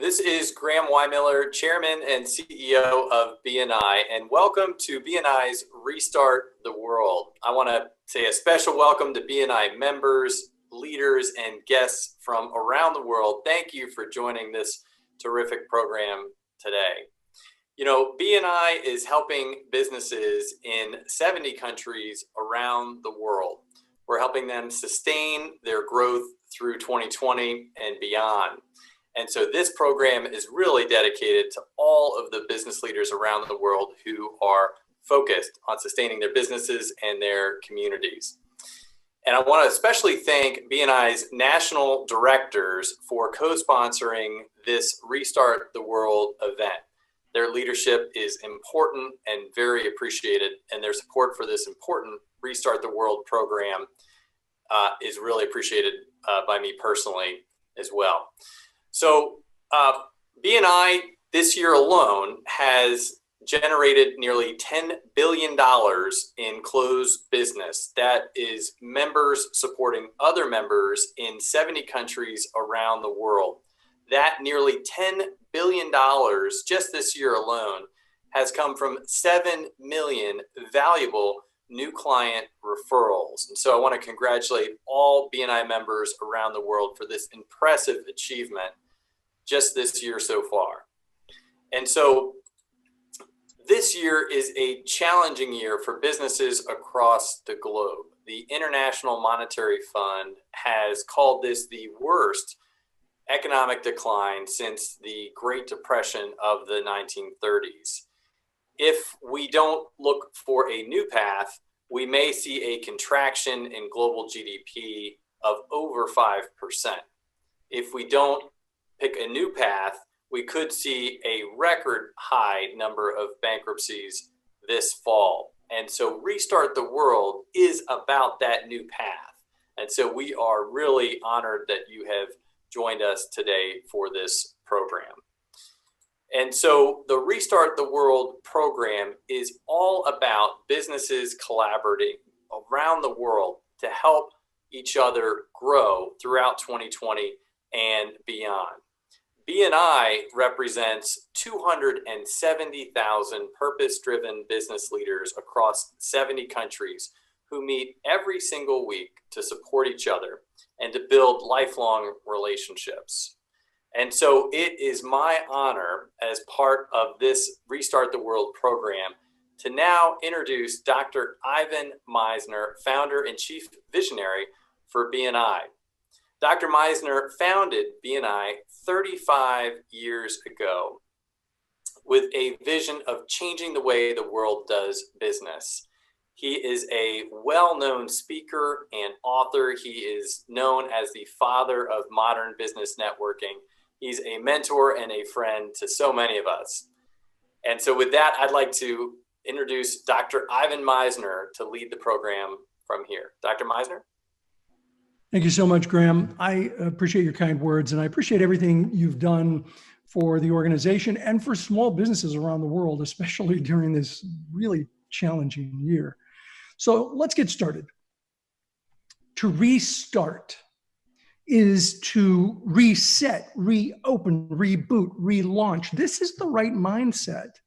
This is Graham Weimiller, Chairman and CEO of BNI, and welcome to BNI's Restart the World. I want to say a special welcome to BNI members, leaders, and guests from around the world. Thank you for joining this terrific program today. You know, BNI is helping businesses in 70 countries around the world. We're helping them sustain their growth through 2020 and beyond. And so this program is really dedicated to all of the business leaders around the world who are focused on sustaining their businesses and their communities. And I want to especially thank BNI's national directors for co-sponsoring this Restart the World event. Their leadership is important and very appreciated, and their support for this important Restart the World program is really appreciated by me personally as well. So BNI this year alone has generated nearly $10 billion in closed business. That is members supporting other members in 70 countries around the world. That nearly $10 billion just this year alone has come from 7 million valuable new client referrals. And so I want to congratulate all BNI members around the world for this impressive achievement just this year so far. And so this year is a challenging year for businesses across the globe. The International Monetary Fund has called this the worst economic decline since the Great Depression of the 1930s. If we don't look for a new path, we may see a contraction in global GDP of over 5%. If we don't pick a new path, we could see a record high number of bankruptcies this fall. And so Restart the World is about that new path. And so we are really honored that you have joined us today for this program. And so the Restart the World program is all about businesses collaborating around the world to help each other grow throughout 2020 and beyond. BNI represents 270,000 purpose-driven business leaders across 70 countries who meet every single week to support each other and to build lifelong relationships. And so it is my honor as part of this Restart the World program to now introduce Dr. Ivan Misner, founder and chief visionary for BNI. Dr. Misner founded BNI 35 years ago with a vision of changing the way the world does business. He is a well-known speaker and author. He is known as the father of modern business networking. He's a mentor and a friend to so many of us. And so with that, I'd like to introduce Dr. Ivan Misner to lead the program from here. Dr. Misner? Thank you so much, Graham. I appreciate your kind words, and I appreciate everything you've done for the organization and for small businesses around the world, especially during this really challenging year. So let's get started. To restart is to reset, reopen, reboot, relaunch. This is the right mindset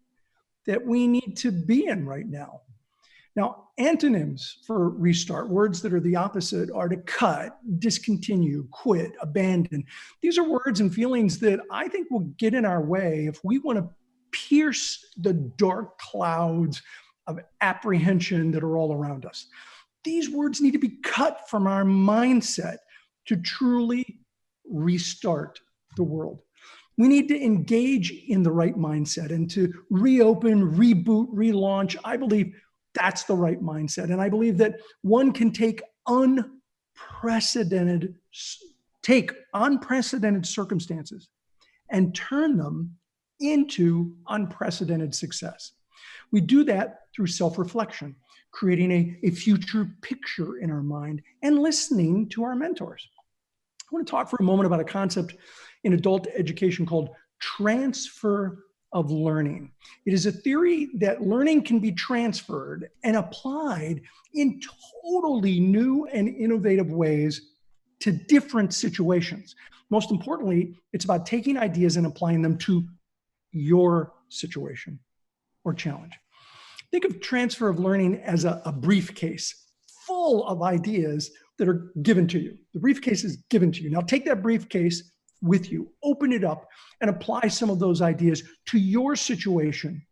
that we need to be in right now. Now, antonyms for restart, words that are the opposite, are to cut, discontinue, quit, abandon. These are words and feelings that I think will get in our way if we want to pierce the dark clouds of apprehension that are all around us. These words need to be cut from our mindset to truly restart the world. We need to engage in the right mindset and to reopen, reboot, relaunch. I believe that's the right mindset. And I believe that one can take unprecedented circumstances and turn them into unprecedented success. We do that through self-reflection, creating a future picture in our mind, and listening to our mentors. I want to talk for a moment about a concept in adult education called transfer of learning. It is a theory that learning can be transferred and applied in totally new and innovative ways to different situations. Most importantly, it's about taking ideas and applying them to your situation or challenge. Think of transfer of learning as a briefcase full of ideas that are given to you. The briefcase is given to you. Now take that briefcase with you, open it up, and apply some of those ideas to your situation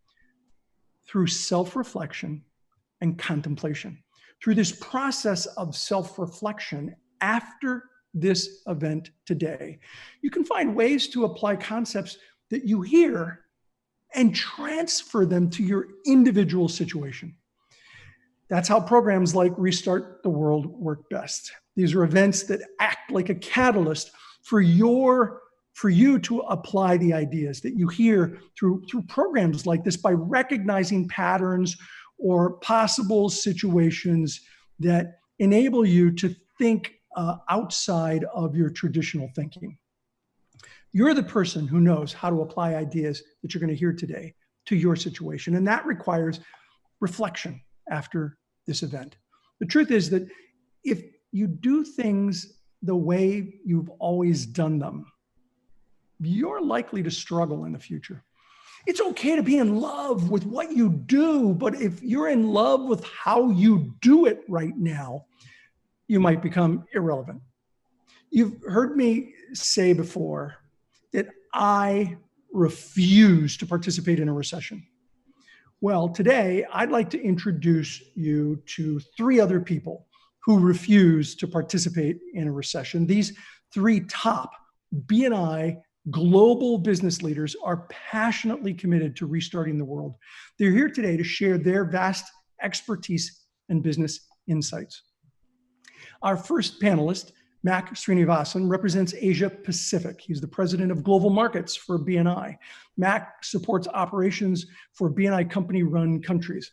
through self-reflection and contemplation. Through this process of self-reflection after this event today, you can find ways to apply concepts that you hear and transfer them to your individual situation. That's how programs like Restart the World work best. These are events that act like a catalyst for you to apply the ideas that you hear through programs like this by recognizing patterns or possible situations that enable you to think outside of your traditional thinking. You're the person who knows how to apply ideas that you're going to hear today to your situation, and that requires reflection after this event. The truth is that if you do things the way you've always done them, you're likely to struggle in the future. It's okay to be in love with what you do, but if you're in love with how you do it right now, you might become irrelevant. You've heard me say before that I refuse to participate in a recession. Well, today I'd like to introduce you to 3 other people who refuse to participate in a recession. These 3 top B&I global business leaders are passionately committed to restarting the world. They're here today to share their vast expertise and business insights. Our first panelist, Mac Srinivasan, represents Asia Pacific. He's the president of global markets for BNI. Mac supports operations for BNI company-run countries.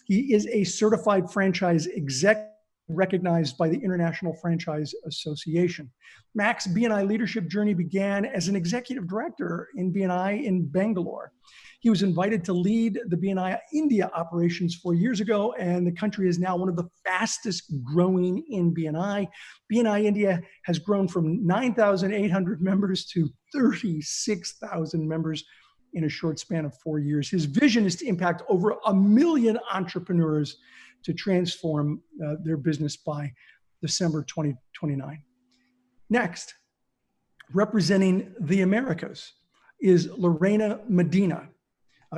He is a certified franchise executive recognized by the International Franchise Association. Mac's BNI leadership journey began as an executive director in BNI in Bangalore. He was invited to lead the BNI India operations 4 years ago, and the country is now one of the fastest growing in BNI. BNI India has grown from 9,800 members to 36,000 members in a short span of 4 years. His vision is to impact over 1 million entrepreneurs to transform their business by December 2029. Next, representing the Americas is Lorena Medina.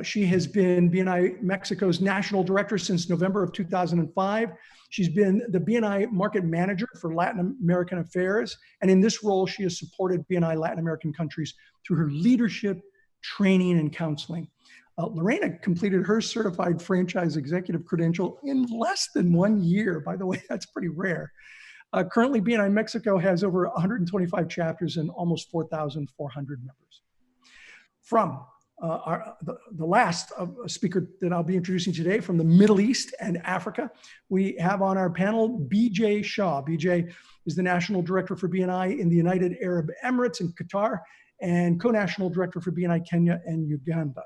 She has been BNI Mexico's national director since November of 2005. She's been the BNI market manager for Latin American affairs. And in this role, she has supported BNI Latin American countries through her leadership, training, and counseling. Lorena completed her certified franchise executive credential in less than 1 year. By the way, that's pretty rare. Currently, BNI Mexico has over 125 chapters and almost 4,400 members. From the last speaker that I'll be introducing today from the Middle East and Africa, we have on our panel BJ Shah. BJ is the National Director for BNI in the United Arab Emirates and Qatar, and Co-National Director for BNI Kenya and Uganda.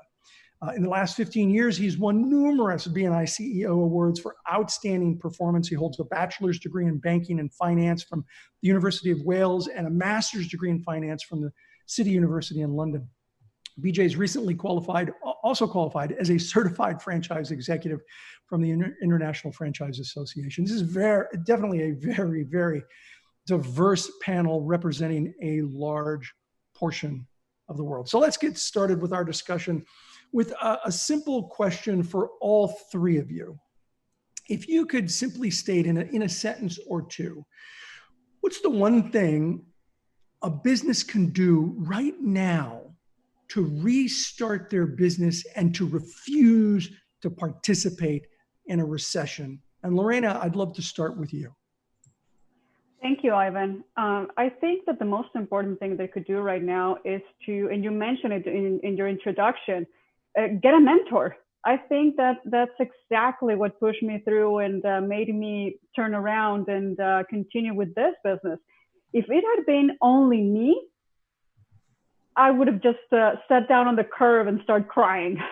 In the last 15 years, he's won numerous BNI CEO awards for outstanding performance. He holds a bachelor's degree in banking and finance from the University of Wales and a master's degree in finance from the City University in London. BJ is recently also qualified as a certified franchise executive from the International Franchise Association. This is definitely a very, very diverse panel representing a large portion of the world. So let's get started with our discussion with a simple question for all 3 of you. If you could simply state in a sentence or 2, what's the one thing a business can do right now to restart their business and to refuse to participate in a recession? And Lorena, I'd love to start with you. Thank you, Ivan. I think that the most important thing they could do right now is to, and you mentioned it in your introduction, get a mentor. I think that that's exactly what pushed me through and made me turn around and continue with this business. If it had been only me, I would have just sat down on the curb and started crying.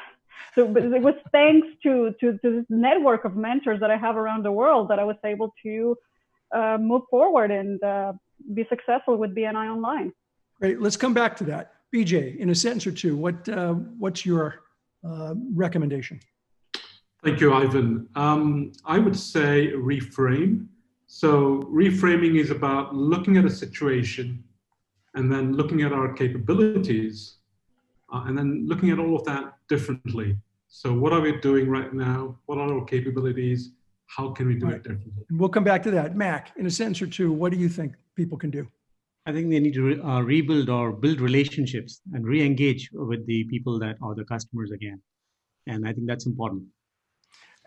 So but it was thanks to this network of mentors that I have around the world that I was able to move forward and be successful with BNI online. Great. Let's come back to that. BJ, in a sentence or two, what's your recommendation? Thank you, Ivan. I would say reframe. So reframing is about looking at a situation and then looking at our capabilities and then looking at all of that differently. So what are we doing right now? What are our capabilities? How can we do it differently? And we'll come back to that. Mac, in a sentence or two, what do you think people can do? I think they need to rebuild or build relationships and re-engage with the people that are the customers again. And I think that's important.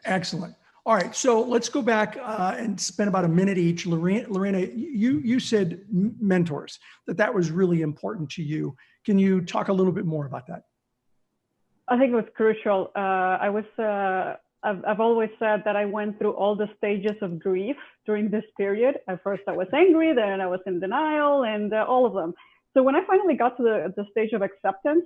Excellent. All right, so let's go back and spend about a minute each. Lorena, you said mentors, that was really important to you. Can you talk a little bit more about that? I think it was crucial. I've always said that I went through all the stages of grief during this period. At first I was angry, then I was in denial, and all of them. So when I finally got to the stage of acceptance,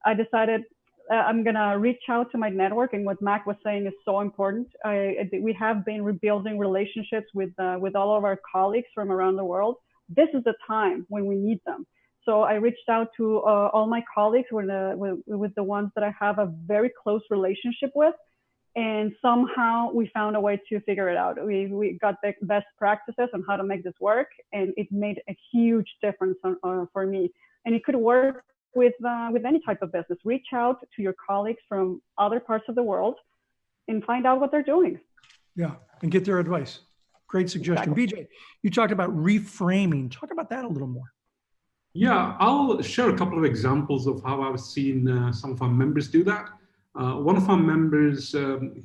I decided I'm gonna reach out to my network, and what Mac was saying is so important. We have been rebuilding relationships with all of our colleagues from around the world. This is the time when we need them. So I reached out to all my colleagues with the ones that I have a very close relationship with. And somehow we found a way to figure it out. We got the best practices on how to make this work, and it made a huge difference for me. And it could work with any type of business. Reach out to your colleagues from other parts of the world and find out what they're doing. Yeah, and get their advice. Great suggestion. Exactly. BJ, you talked about reframing. Talk about that a little more. Yeah, I'll share a couple of examples of how I've seen some of our members do that. One of our members,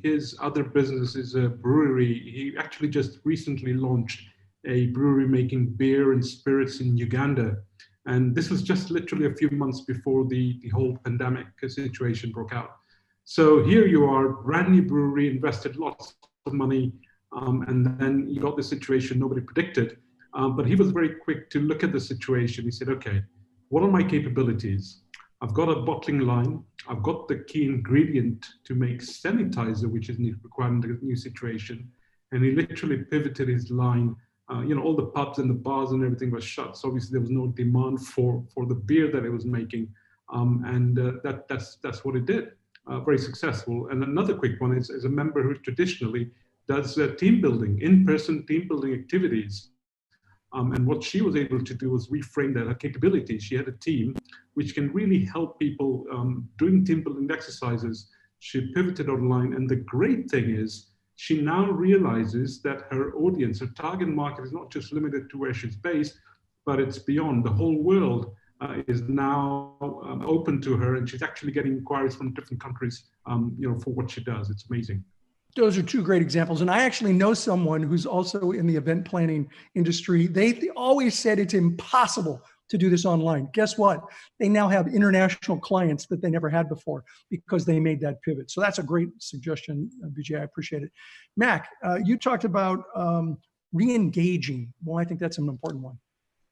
his other business is a brewery. He actually just recently launched a brewery making beer and spirits in Uganda. And this was just literally a few months before the whole pandemic situation broke out. So here you are, brand new brewery, invested lots of money, and then you got this situation nobody predicted. But he was very quick to look at the situation. He said, okay, what are my capabilities? I've got a bottling line. I've got the key ingredient to make sanitizer, which is required in the new situation. And he literally pivoted his line. All the pubs and the bars and everything was shut. So obviously there was no demand for the beer that it was making. That's what it did. Very successful. And another quick one is a member who traditionally does team building, in-person team building activities. And what she was able to do was reframe that, her capability. She had a team which can really help people doing team building exercises. She pivoted online. And the great thing is she now realizes that her audience, her target market is not just limited to where she's based, but it's beyond. The whole world is now open to her, and she's actually getting inquiries from different countries for what she does. It's amazing. Those are two great examples. And I actually know someone who's also in the event planning industry. They always said it's impossible to do this online. Guess what? They now have international clients that they never had before because they made that pivot. So that's a great suggestion, BJ. I appreciate it. Mac, you talked about re-engaging. Well, I think that's an important one.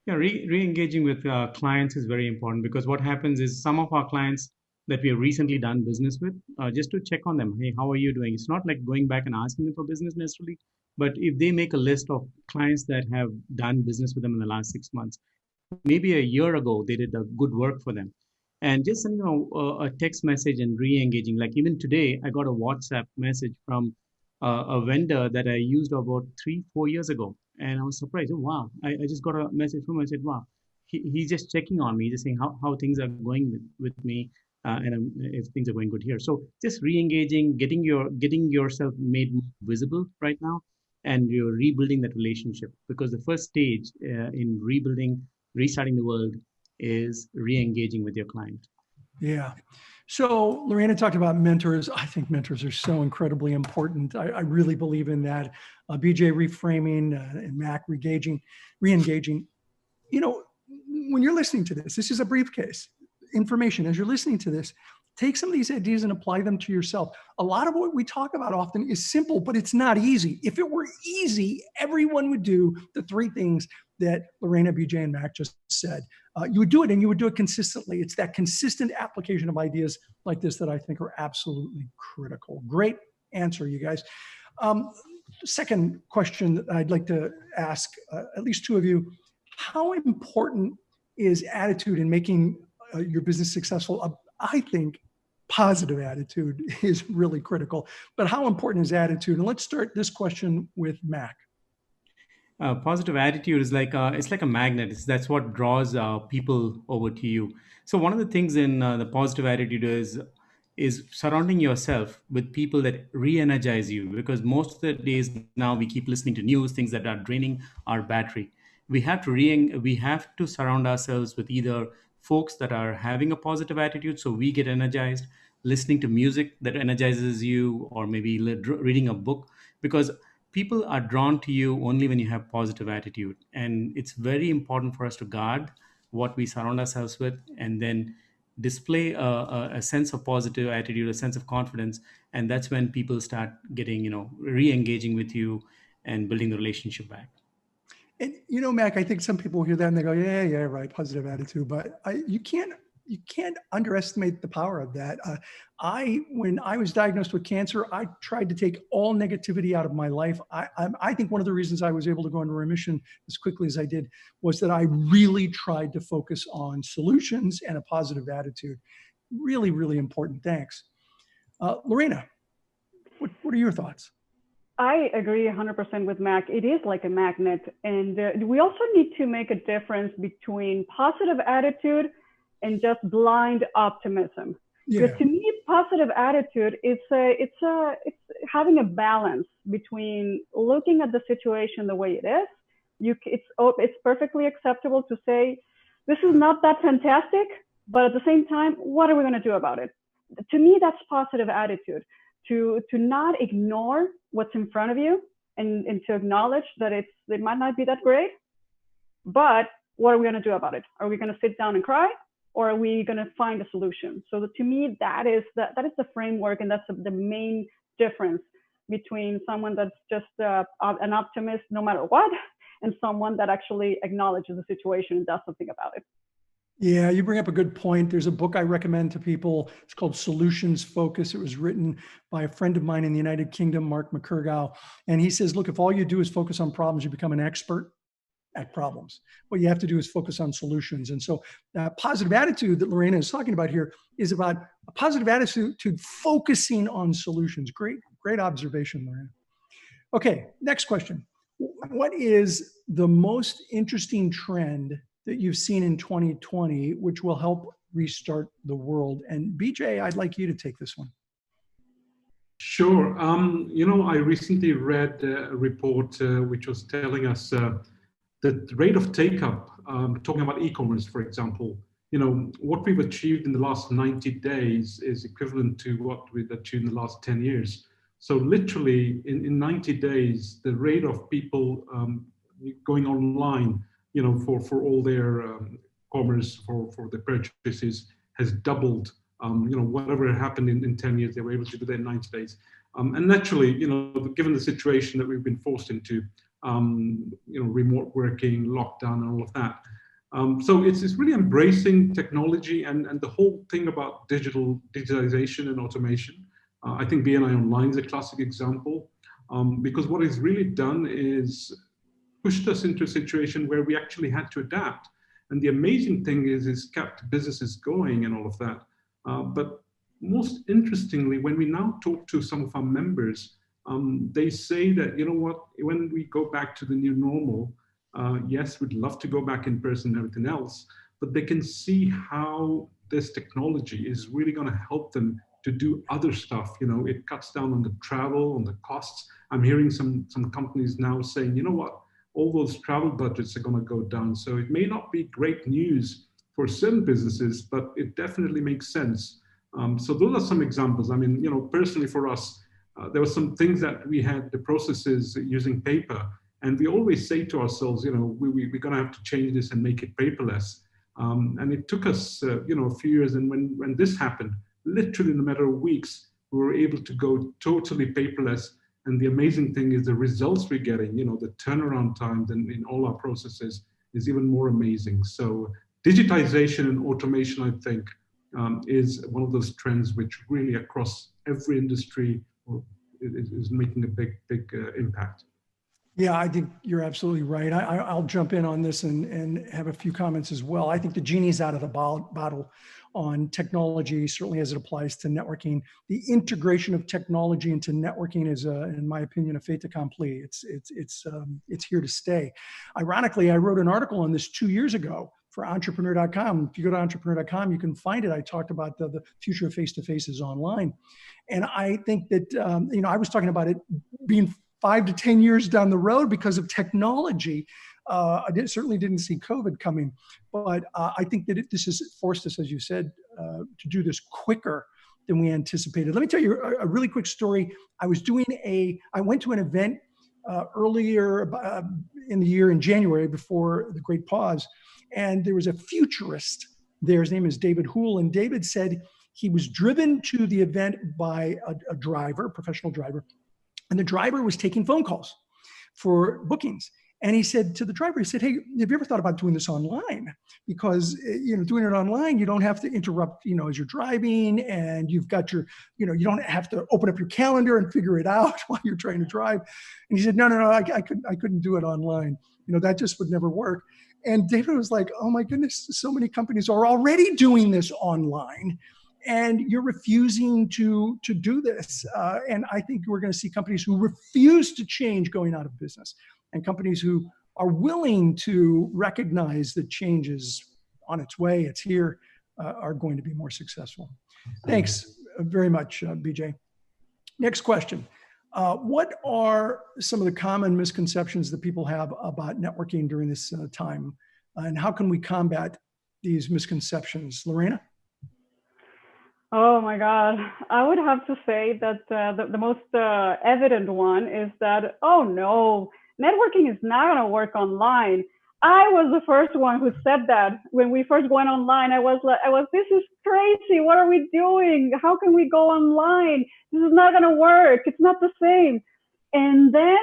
Yeah, re-engaging with clients is very important, because what happens is some of our clients that we have recently done business with, just to check on them. Hey, how are you doing? It's not like going back and asking them for business necessarily, but if they make a list of clients that have done business with them in the last 6 months, maybe a year ago, they did a good work for them. And just sending a text message and re-engaging. Like even today, I got a WhatsApp message from a vendor that I used about 3-4 years ago. And I was surprised. Oh, wow. I just got a message from him. I said, wow, he's just checking on me, just saying how things are going with me. And if things are going good here. So just re-engaging, getting yourself made visible right now, and you're rebuilding that relationship, because the first stage in restarting the world is re-engaging with your client. Yeah. So Lorena talked about mentors. I think mentors are so incredibly important. I really believe in that. BJ, reframing, and Mac, re-engaging. When you're listening to this is a briefcase. Information. As you're listening to this, take some of these ideas and apply them to yourself. A lot of what we talk about often is simple, but it's not easy. If it were easy, everyone would do the 3 things that Lorena, BJ, and Mac just said. You would do it, and you would do it consistently. It's that consistent application of ideas like this that I think are absolutely critical. Great answer, you guys. Second question that I'd like to ask at least 2 of you. How important is attitude in making your business successful? I think positive attitude is really critical, but how important is attitude? And let's start this question with Mac. Positive attitude is like it's like a magnet. That's what draws people over to you. So one of the things in the positive attitude is surrounding yourself with people that re-energize you, because most of the days now we keep listening to news, things that are draining our battery. We have to surround ourselves with either folks that are having a positive attitude, so we get energized, listening to music that energizes you, or maybe reading a book, because people are drawn to you only when you have positive attitude. And it's very important for us to guard what we surround ourselves with, and then display a sense of positive attitude, a sense of confidence. And that's when people start getting, re-engaging with you and building the relationship back. And Mac, I think some people hear that and they go, yeah, right, positive attitude. But you can't underestimate the power of that. When I was diagnosed with cancer, I tried to take all negativity out of my life. I think one of the reasons I was able to go into remission as quickly as I did was that I really tried to focus on solutions and a positive attitude. Really, really important. Thanks. Lorena, what are your thoughts? I agree 100% with Mac. It is like a magnet. And we also need to make a difference between positive attitude and just blind optimism. Yeah. Because to me, positive attitude, it's having a balance between looking at the situation the way it is. It's perfectly acceptable to say, this is not that fantastic, but at the same time, what are we going to do about it? To me, that's positive attitude. To not ignore what's in front of you and to acknowledge that it might not be that great, but what are we going to do about it? Are we going to sit down and cry, or are we going to find a solution? So to me, that is the framework, and that's the main difference between someone that's just an optimist no matter what, and someone that actually acknowledges the situation and does something about it. Yeah, you bring up a good point. There's a book I recommend to people. It's called Solutions Focus. It was written by a friend of mine in the United Kingdom, Mark McCurgow. And he says, look, if all you do is focus on problems, you become an expert at problems. What you have to do is focus on solutions. And so that positive attitude that Lorena is talking about here is about a positive attitude to focusing on solutions. Great observation, Lorena. Okay, next question. What is the most interesting trend that you've seen in 2020, which will help restart the world? And BJ, I'd like you to take this one. Sure. I recently read a report which was telling us that the rate of take-up, talking about e-commerce, for example, what we've achieved in the last 90 days is equivalent to what we've achieved in the last 10 years. So literally in 90 days, the rate of people going online, for all their commerce, for the purchases has doubled. Whatever happened in 10 years, they were able to do that in 90 days. And naturally, given the situation that we've been forced into, remote working, lockdown, and all of that. So it's really embracing technology and the whole thing about digitalization and automation. I think BNI Online is a classic example, because what it's really done is pushed us into a situation where we actually had to adapt. And the amazing thing is it's kept businesses going and all of that. But most interestingly, when we now talk to some of our members, they say that, when we go back to the new normal, yes, we'd love to go back in person and everything else, but they can see how this technology is really going to help them to do other stuff. It cuts down on the travel, on the costs. I'm hearing some companies now saying, all those travel budgets are going to go down. So it may not be great news for certain businesses, but it definitely makes sense. So those are some examples. I mean, personally for us, there were some things that we had the processes using paper, and we always say to ourselves, we're going to have to change this and make it paperless. And it took us, a few years. And when this happened, literally in a matter of weeks, we were able to go totally paperless. And the amazing thing is the results we're getting, the turnaround times in all our processes is even more amazing. So digitization and automation, I think, is one of those trends which really across every industry is making a big impact. Yeah, I think you're absolutely right. I'll jump in on this and have a few comments as well. I think the genie's out of the bottle on technology, certainly as it applies to networking. The integration of technology into networking is, in my opinion, a fait accompli. It's here to stay. Ironically, I wrote an article on this 2 years ago for entrepreneur.com. If you go to entrepreneur.com, you can find it. I talked about the future of face-to-face is online. And I think that, I was talking about it being 5 to 10 years down the road because of technology. Certainly didn't see COVID coming, but I think that this has forced us, as you said, to do this quicker than we anticipated. Let me tell you a really quick story. I went to an event earlier in the year in January before the great pause, and there was a futurist there. His name is David Houle, and David said he was driven to the event by a driver, a professional driver, and the driver was taking phone calls for bookings. And he said to the driver, he said, "Hey, have you ever thought about doing this online? Because, doing it online, you don't have to interrupt, as you're driving, and you've got your, you don't have to open up your calendar and figure it out while you're trying to drive." And he said, no, I couldn't do it online. That just would never work. And David was like, oh my goodness, so many companies are already doing this online, and you're refusing to do this. And I think we're going to see companies who refuse to change going out of business, and companies who are willing to recognize that change is on its way, it's here, are going to be more successful. Thanks very much, BJ. Next question. What are some of the common misconceptions that people have about networking during this time? And how can we combat these misconceptions? Lorena? Oh my God. I would have to say that the most evident one is that, oh no, networking is not going to work online. I was the first one who said that when we first went online. I was, this is crazy. What are we doing? How can we go online? This is not going to work. It's not the same. And then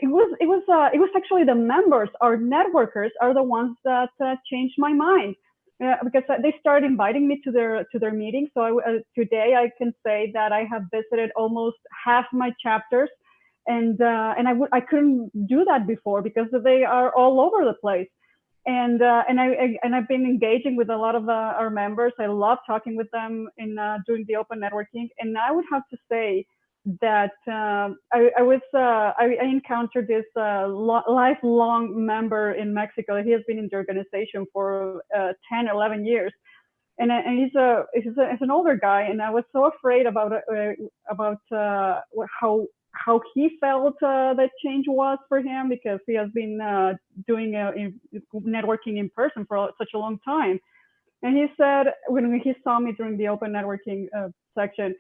it was actually the members, our networkers, are the ones that changed my mind. Because they started inviting me to their meetings. So today I can say that I have visited almost half my chapters, and I couldn't do that before because they are all over the place. And I've been engaging with a lot of our members. I love talking with them in doing the open networking. And I would have to say that I encountered this lifelong member in Mexico. He has been in the organization for 10, 11 years. And he's an older guy. And I was so afraid about how he felt that change was for him, because he has been doing networking in person for such a long time. And he said, when he saw me during the open networking section,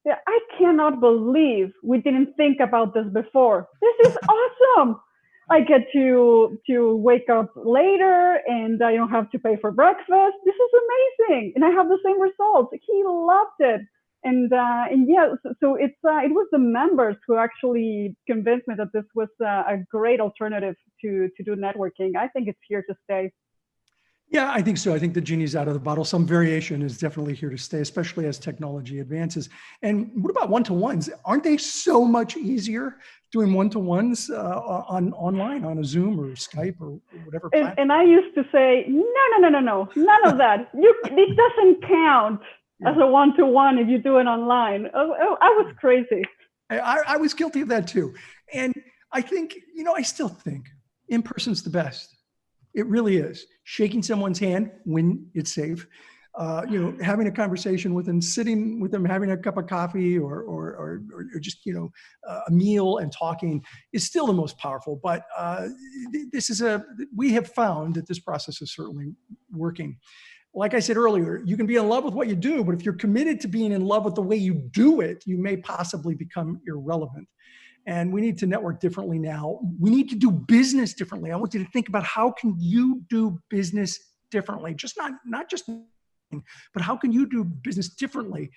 "Yeah, I cannot believe we didn't think about this before. This is awesome. I get to wake up later and I don't have to pay for breakfast. This is amazing. And I have the same results." He loved it. And yeah, so it was the members who actually convinced me that this was a great alternative to do networking. I think it's here to stay. Yeah, I think so. I think the genie's out of the bottle. Some variation is definitely here to stay, especially as technology advances. And what about one-to-ones? Aren't they so much easier doing one-to-ones online on a Zoom or Skype or whatever platform? And I used to say, no, none of that. It doesn't count as a one-to-one if you do it online. I was crazy. I was guilty of that too. And I think, I still think in-person's the best. It really is. Shaking someone's hand when it's safe, having a conversation with them, sitting with them, having a cup of coffee or just, a meal and talking is still the most powerful. But we have found that this process is certainly working. Like I said earlier, you can be in love with what you do, but if you're committed to being in love with the way you do it, you may possibly become irrelevant. And we need to network differently now. We need to do business differently. I want you to think about how can you do business differently? Just not just, but how can you do business differently?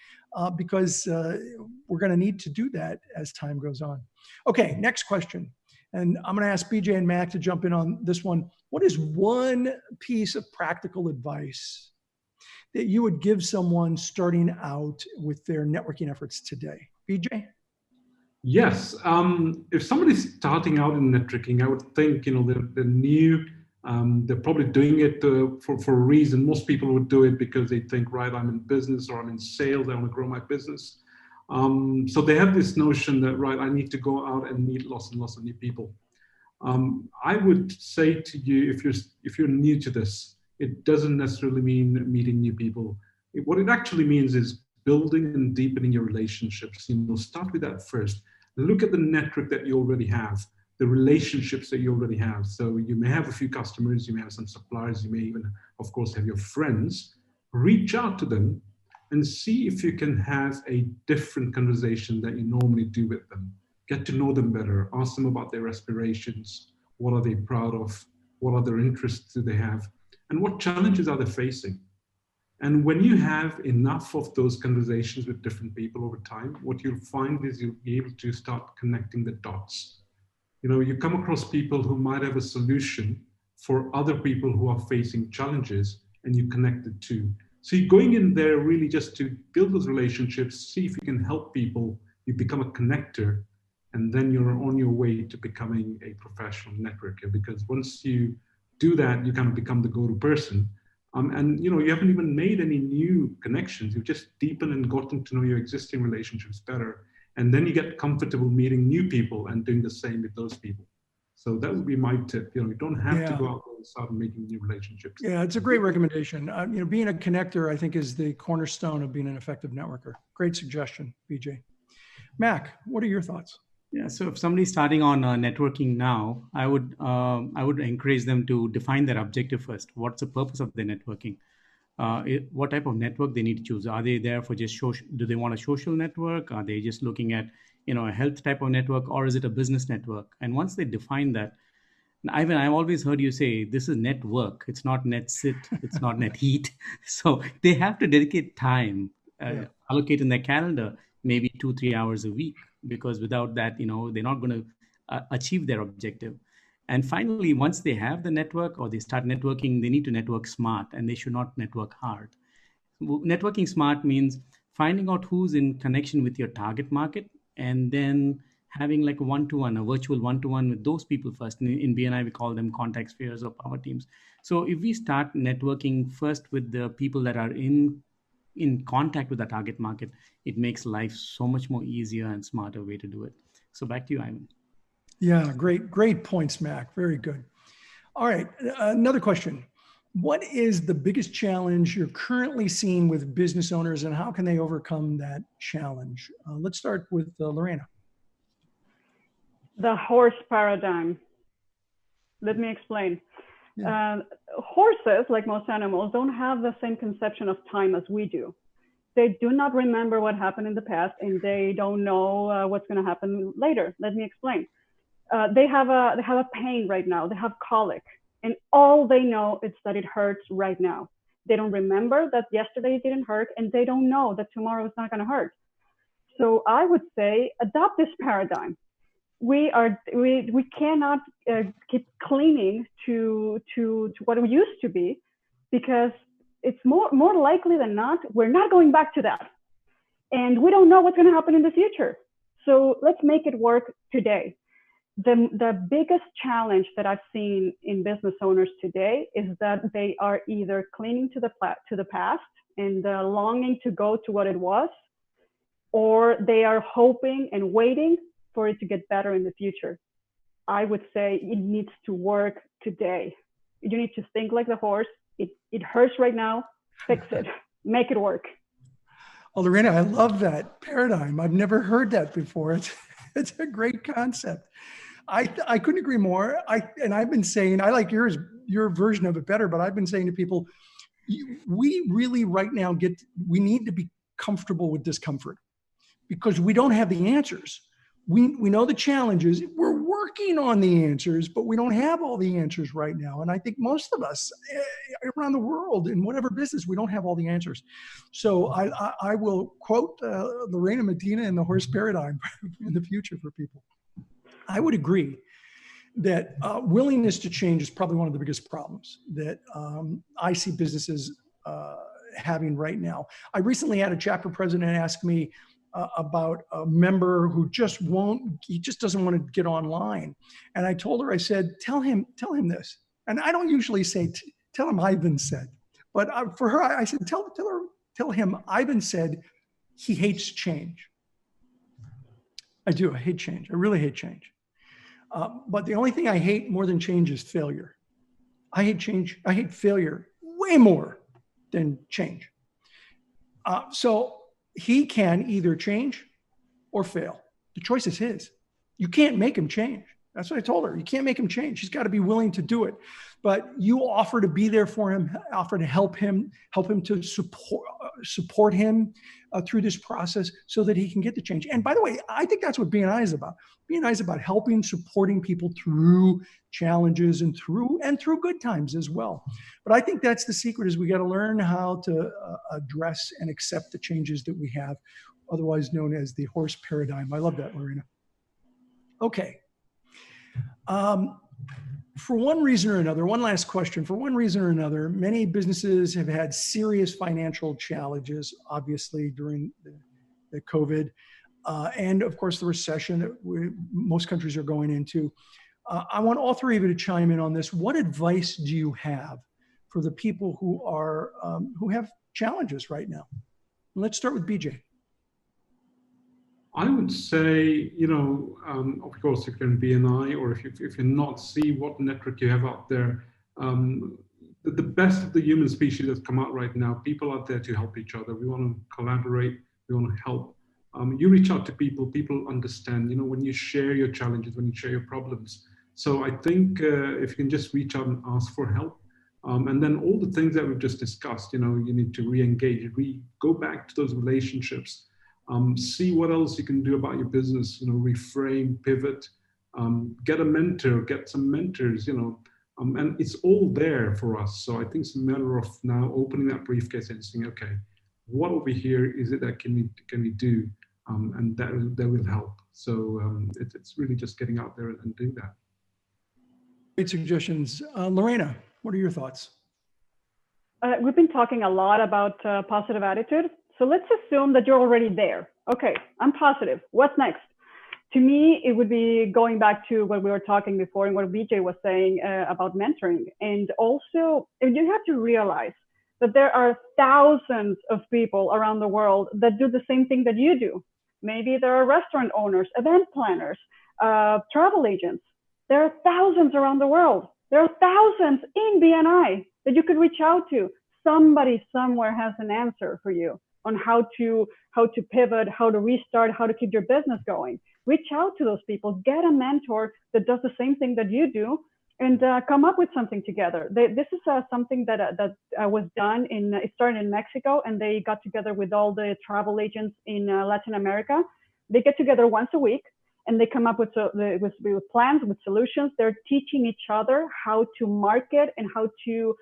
Because we're going to need to do that as time goes on. Okay, next question. And I'm going to ask BJ and Mac to jump in on this one. What is one piece of practical advice that you would give someone starting out with their networking efforts today? BJ? Yes. If somebody's starting out in networking, I would think, they're new. They're probably doing it for a reason. Most people would do it because they think, right, I'm in business or I'm in sales. I want to grow my business. So they have this notion that, right, I need to go out and meet lots and lots of new people. I would say to you, if you're new to this, it doesn't necessarily mean meeting new people. What it actually means is building and deepening your relationships. Start with that first. Look at the network that you already have, the relationships that you already have. So you may have a few customers, you may have some suppliers, you may even, of course, have your friends. Reach out to them and see if you can have a different conversation that you normally do with them. Get to know them better, ask them about their aspirations, what are they proud of, what other interests do they have, and what challenges are they facing. And when you have enough of those conversations with different people over time, what you'll find is you'll be able to start connecting the dots. You come across people who might have a solution for other people who are facing challenges, and you connect the two. So you're going in there really just to build those relationships, see if you can help people, you become a connector, and then you're on your way to becoming a professional networker. Because once you do that, you kind of become the go-to person. And you haven't even made any new connections. You've just deepened and gotten to know your existing relationships better. And then you get comfortable meeting new people and doing the same with those people. So that would be my tip. You don't have to go out there and start making new relationships. Yeah, it's a great recommendation. Being a connector, I think, is the cornerstone of being an effective networker. Great suggestion, BJ. Mac, what are your thoughts? Yeah, so if somebody's starting on networking now, I would encourage them to define their objective first. What's the purpose of their networking? What type of network they need to choose? Are they there for just social? Do they want a social network? Are they just looking at a health type of network, or is it a business network? And once they define that, Ivan, I've always heard you say this is network. It's not net sit. It's not net heat. So they have to dedicate time, allocate in their calendar, maybe 2-3 hours a week, because without that, they're not going to achieve their objective. And finally, once they have the network or they start networking, they need to network smart, and they should not network hard. Networking smart means finding out who's in connection with your target market, and then having like a one-to-one, a virtual one-to-one with those people first. In BNI, we call them contact spheres or power teams. So if we start networking first with the people that are in contact with the target market, it makes life so much more easier and smarter way to do it. So back to you, Ivan. Yeah, great points, Mac. Very good. All right, another question. What is the biggest challenge you're currently seeing with business owners, and how can they overcome that challenge? Let's start with Lorena. The horse paradigm. Let me explain. Yeah. Horses, like most animals, don't have the same conception of time as we do. They do not remember what happened in the past, and they don't know what's going to happen later. Let me explain. They have a pain right now. They have colic, and all they know is that it hurts right now. They don't remember that yesterday it didn't hurt, and they don't know that tomorrow is not going to hurt. So I would say adopt this paradigm. We cannot keep clinging to what we used to be, because it's more likely than not we're not going back to that, and we don't know what's going to happen in the future. So let's make it work today. The biggest challenge that I've seen in business owners today is that they are either clinging to the past and longing to go to what it was, or they are hoping and waiting for it to get better in the future. I would say it needs to work today. You need to think like the horse. It hurts right now. Fix it. Make it work. Oh, Lorena, I love that paradigm. I've never heard that before. It's a great concept. I couldn't agree more. I've been saying, I like your version of it better, but I've been saying to people, we really right now we need to be comfortable with discomfort, because we don't have the answers. We know the challenges. We're working on the answers, but we don't have all the answers right now. And I think most of us around the world in whatever business, we don't have all the answers. So I will quote Lorena Medina in the horse paradigm in the future for people. I would agree that willingness to change is probably one of the biggest problems that I see businesses having right now. I recently had a chapter president ask me, about a member who he just doesn't want to get online. And I told her, I said, tell him this. And I don't usually say, tell him Ivan said, but for her, I said, tell him Ivan said he hates change. I do, I hate change. I really hate change. But the only thing I hate more than change is failure. I hate change. I hate failure way more than change. So he can either change or fail. The choice is his. You can't make him change. That's what I told her. You can't make him change. He's got to be willing to do it. But you offer to be there for him, offer to help him to support him through this process so that he can get the change. And by the way, I think that's what BNI is about. BNI is about helping, supporting people through challenges and through good times as well. But I think that's the secret, is we got to learn how to address and accept the changes that we have, otherwise known as the horse paradigm. I love that, Lorena. Okay. For one reason or another, one last question. For one reason or another, many businesses have had serious financial challenges, obviously, during the COVID, and of course, the recession that most countries are going into. I want all three of you to chime in on this. What advice do you have for the people who have challenges right now? Let's start with BJ. I would say, of course, if you're in BNI, or if you're not, see what network you have out there. The best of the human species that's come out right now, people out there to help each other. We want to collaborate, we want to help. You reach out to people understand, when you share your challenges, when you share your problems. So I think if you can just reach out and ask for help. And then all the things that we've just discussed, you need to re-engage, go back to those relationships. See what else you can do about your business, reframe, pivot, get a mentor, get some mentors, and it's all there for us. So I think it's a matter of now opening that briefcase and saying, okay, what over here is it that can we do? And that will help. So it's really just getting out there and doing that. Great suggestions. Lorena, what are your thoughts? We've been talking a lot about positive attitude. So let's assume that you're already there. Okay, I'm positive. What's next? To me, it would be going back to what we were talking before and what BJ was saying about mentoring. And also, you have to realize that there are thousands of people around the world that do the same thing that you do. Maybe there are restaurant owners, event planners, travel agents. There are thousands around the world. There are thousands in BNI that you could reach out to. Somebody somewhere has an answer for you on how to pivot, how to restart, how to keep your business going. Reach out to those people, get a mentor that does the same thing that you do, and come up with something together. This is something that was done it started in Mexico, and they got together with all the travel agents in Latin America. They get together once a week, and they come up with plans, with solutions. They're teaching each other how to market and how to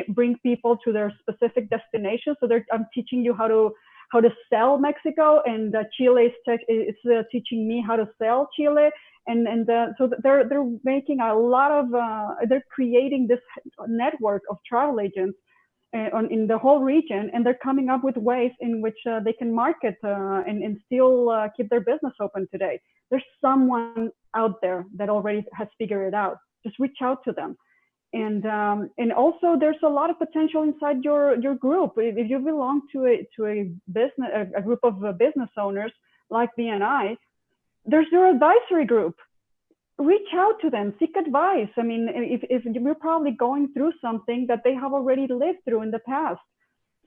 bring people to their specific destination. So I'm teaching you how to sell Mexico, and Chile is teaching me how to sell Chile. And so they're making a lot of, they're creating this network of travel agents in the whole region, and they're coming up with ways in which they can market and still keep their business open today. There's someone out there that already has figured it out. Just reach out to them. And also there's a lot of potential inside your group. If you belong to a business, a group of business owners like BNI, there's your advisory group. Reach out to them, seek advice. I mean, if you're probably going through something that they have already lived through in the past.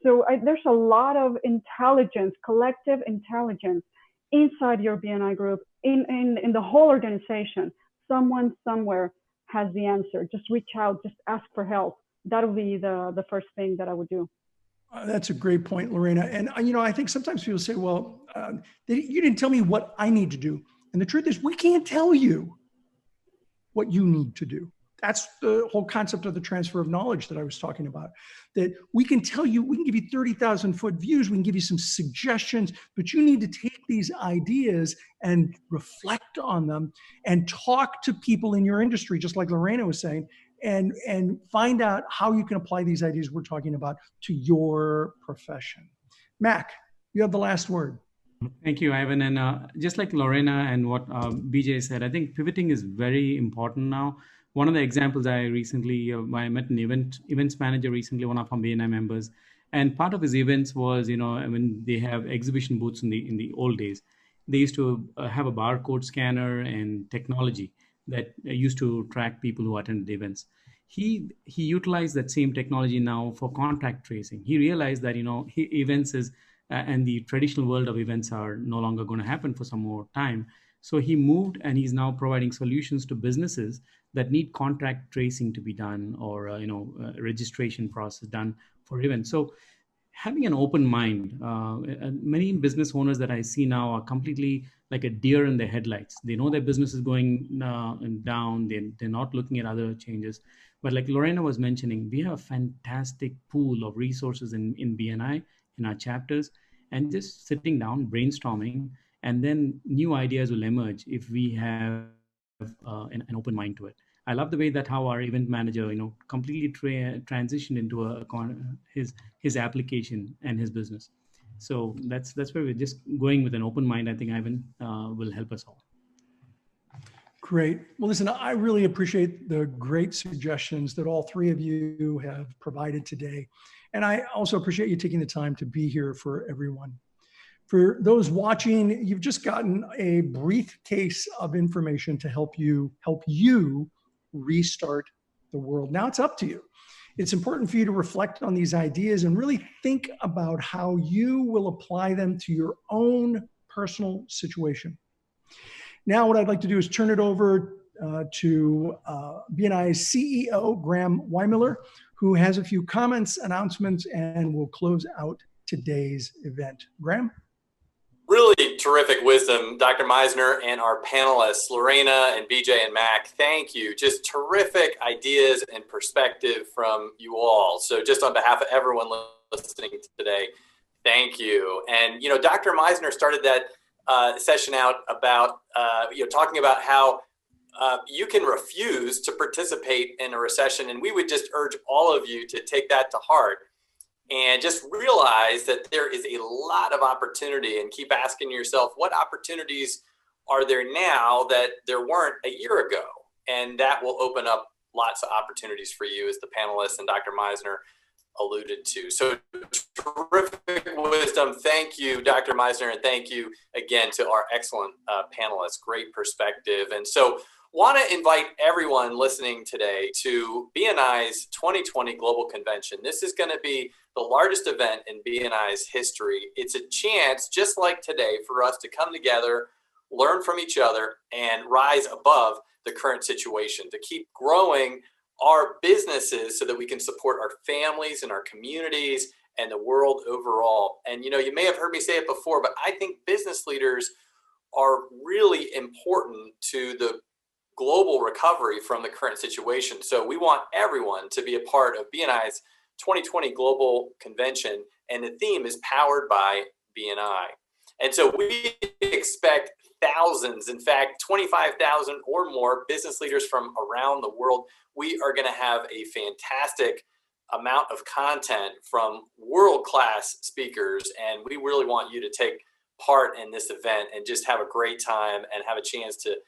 So there's a lot of intelligence, collective intelligence inside your BNI group, in the whole organization. Someone somewhere has the answer. Just reach out, just ask for help. That'll be the first thing that I would do. That's a great point, Lorena. And, I think sometimes people say, well, you didn't tell me what I need to do. And the truth is, we can't tell you what you need to do. That's the whole concept of the transfer of knowledge that I was talking about, that we can tell you, we can give you 30,000 foot views, we can give you some suggestions, but you need to take these ideas and reflect on them and talk to people in your industry, just like Lorena was saying, and find out how you can apply these ideas we're talking about to your profession. Mac, you have the last word. Thank you, Ivan. And just like Lorena and what BJ said, I think pivoting is very important now. One of the examples I recently, I met an events manager recently, one of our BNI members, and part of his events was, when they have exhibition booths in the old days, they used to have a barcode scanner and technology that used to track people who attended the events. He utilized that same technology now for contact tracing. He realized that events is and the traditional world of events are no longer going to happen for some more time. So he moved and he's now providing solutions to businesses that need contact tracing to be done, or registration process done for events. So having an open mind, many business owners that I see now are completely like a deer in the headlights. They know their business is going and down. They're not looking at other changes. But like Lorena was mentioning, we have a fantastic pool of resources in BNI, in our chapters, and just sitting down, brainstorming, and then new ideas will emerge if we have an open mind to it. I love the way that how our event manager, completely transitioned into his application and his business. So that's where we're just going with an open mind. I think Ivan will help us all. Great. Well, listen, I really appreciate the great suggestions that all three of you have provided today. And I also appreciate you taking the time to be here for everyone. For those watching, you've just gotten a briefcase of information to help you restart the world. Now it's up to you. It's important for you to reflect on these ideas and really think about how you will apply them to your own personal situation. Now, what I'd like to do is turn it over to BNI's CEO, Graham Weimiller, who has a few comments, announcements, and will close out today's event. Graham? Really terrific wisdom, Dr. Meisner and our panelists, Lorena and BJ and Mac. Thank you. Just terrific ideas and perspective from you all. So just on behalf of everyone listening today, thank you. And, Dr. Meisner started that session out about, talking about how you can refuse to participate in a recession. And we would just urge all of you to take that to heart and just realize that there is a lot of opportunity, and keep asking yourself, what opportunities are there now that there weren't a year ago? And that will open up lots of opportunities for you, as the panelists and Dr. Meisner alluded to. So terrific wisdom. Thank you, Dr. Meisner, and thank you again to our excellent panelists. Great perspective. And so want to invite everyone listening today to BNI's 2020 Global Convention. This is going to be the largest event in BNI's history. It's a chance, just like today, for us to come together, learn from each other, and rise above the current situation, to keep growing our businesses so that we can support our families and our communities and the world overall. And you may have heard me say it before, but I think business leaders are really important to the global recovery from the current situation. So we want everyone to be a part of BNI's 2020 Global Convention, and the theme is Powered by BNI. And so we expect thousands, in fact, 25,000 or more business leaders from around the world. We are going to have a fantastic amount of content from world-class speakers, and we really want you to take part in this event and just have a great time and have a chance to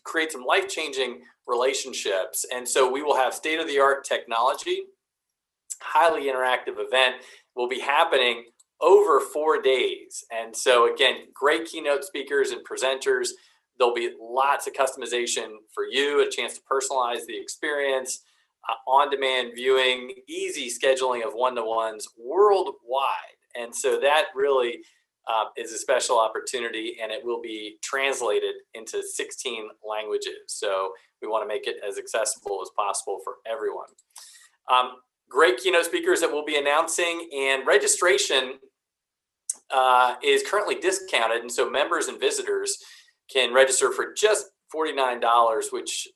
create some life-changing relationships. And so we will have state-of-the-art technology, highly interactive event will be happening over 4 days. And so again, great keynote speakers and presenters. There'll be lots of customization for you, a chance to personalize the experience, on-demand viewing, easy scheduling of one-to-ones worldwide. And so that really is a special opportunity, and it will be translated into 16 languages. So we want to make it as accessible as possible for everyone. Great keynote speakers that we'll be announcing, and registration is currently discounted. And so members and visitors can register for just $49, which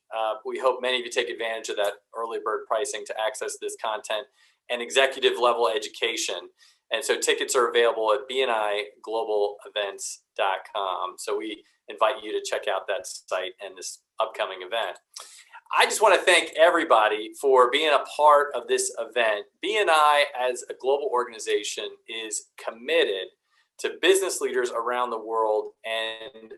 we hope many of you take advantage of that early bird pricing to access this content and executive level education. And so tickets are available at bniglobalevents.com. So we invite you to check out that site and this upcoming event. I just want to thank everybody for being a part of this event. BNI as a global organization is committed to business leaders around the world, and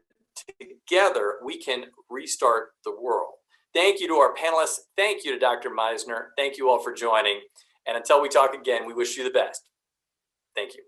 together we can restart the world. Thank you to our panelists. Thank you to Dr. Meisner. Thank you all for joining. And until we talk again, we wish you the best. Thank you.